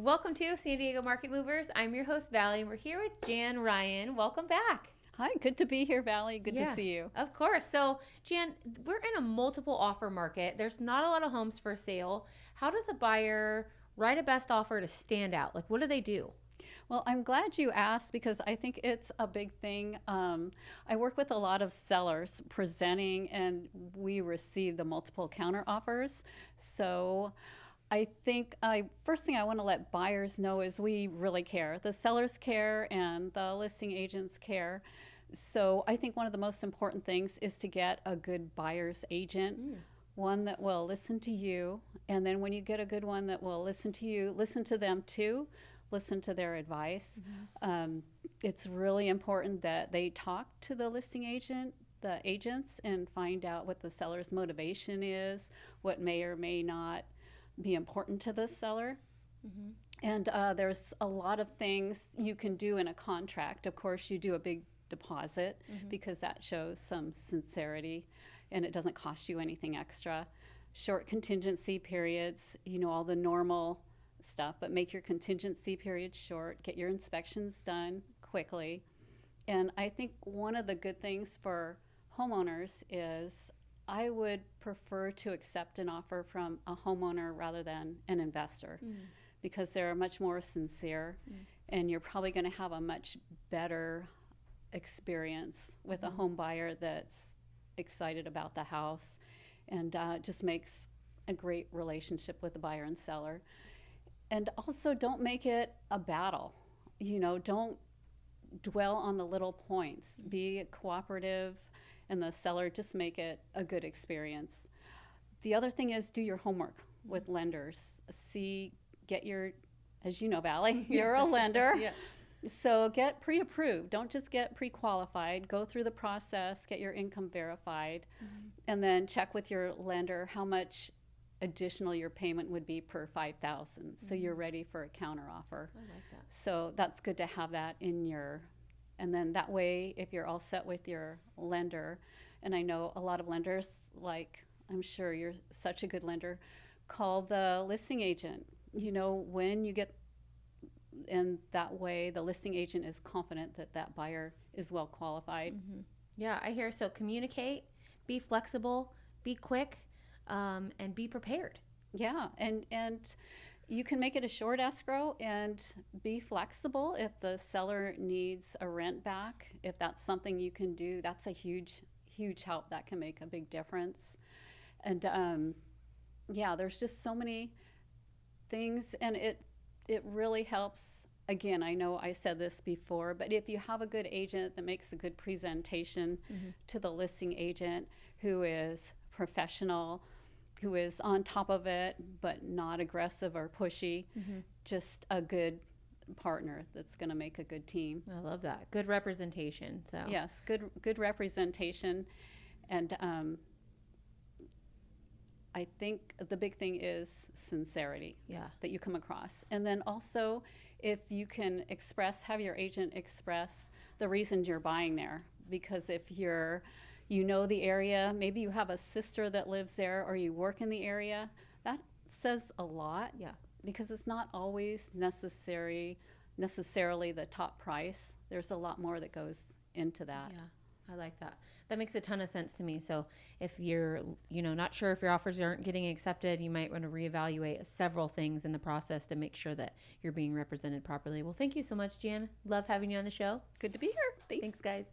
Welcome to San Diego Market Movers. I'm your host, Valley, and we're here with Jan Ryan. Welcome back. Hi, good to be here, Valley. Good to see you. Of course. So, Jan, we're in a multiple offer market. There's not a lot of homes for sale. How does a buyer write a best offer to stand out? Like, what do they do? Well, I'm glad you asked because I think it's a big thing. I work with a lot of sellers presenting, and we receive the multiple counter offers. So I think first thing I want to let buyers know is we really care. The sellers care and the listing agents care. So I think one of the most important things is to get a good buyer's agent, one that will listen to you. And then when you get a good one that will listen to you, listen to them too, listen to their advice. It's really important that they talk to the listing agent, the agents, and find out what the seller's motivation is, what may or may not be important to the seller. And there's a lot of things you can do in a contract. Of course, you do a big deposit because that shows some sincerity and it doesn't cost you anything extra. Short contingency periods, you know, all the normal stuff, but make your contingency period short, get your inspections done quickly. And I think one of the good things for homeowners is I would prefer to accept an offer from a homeowner rather than an investor because they're much more sincere and you're probably going to have a much better experience with a home buyer that's excited about the house and just makes a great relationship with the buyer and seller. And also don't make it a battle. You know, don't dwell on the little points. Be cooperative and the seller, just make it a good experience. The other thing is do your homework with lenders. Get your, as you know, Valley, you're a lender. So get pre-approved. Don't just get pre-qualified. Go through the process, get your income verified, and then check with your lender how much additional your payment would be per $5,000. So you're ready for a counter offer. I like that. So that's good to have that in your, and then that way, if you're all set with your lender, and I know a lot of lenders, like I'm sure you're such a good lender, call the listing agent, you know, when you get, and that way the listing agent is confident that that buyer is well qualified. Yeah, I hear. So communicate, be flexible, be quick, and be prepared. Yeah, and you can make it a short escrow and be flexible if the seller needs a rent back. If that's something you can do, that's a huge help. That can make a big difference. And yeah, there's just so many things, and it really helps. Again, I know I said this before, but if you have a good agent that makes a good presentation to the listing agent who is professional, who is on top of it, but not aggressive or pushy, just a good partner that's going to make a good team. I love that. Good representation. So yes, good representation. And I think the big thing is sincerity that you come across. And then also, if you can have your agent express the reasons you're buying there. Because if you know the area, maybe you have a sister that lives there or you work in the area, that says a lot. Because it's not always necessarily the top price. There's a lot more that goes into that. Yeah, I like that. That makes a ton of sense to me. So if you're, not sure if your offers aren't getting accepted, you might want to reevaluate several things in the process to make sure that you're being represented properly. Well, thank you so much, Jan. Love having you on the show. Good to be here. Thanks guys.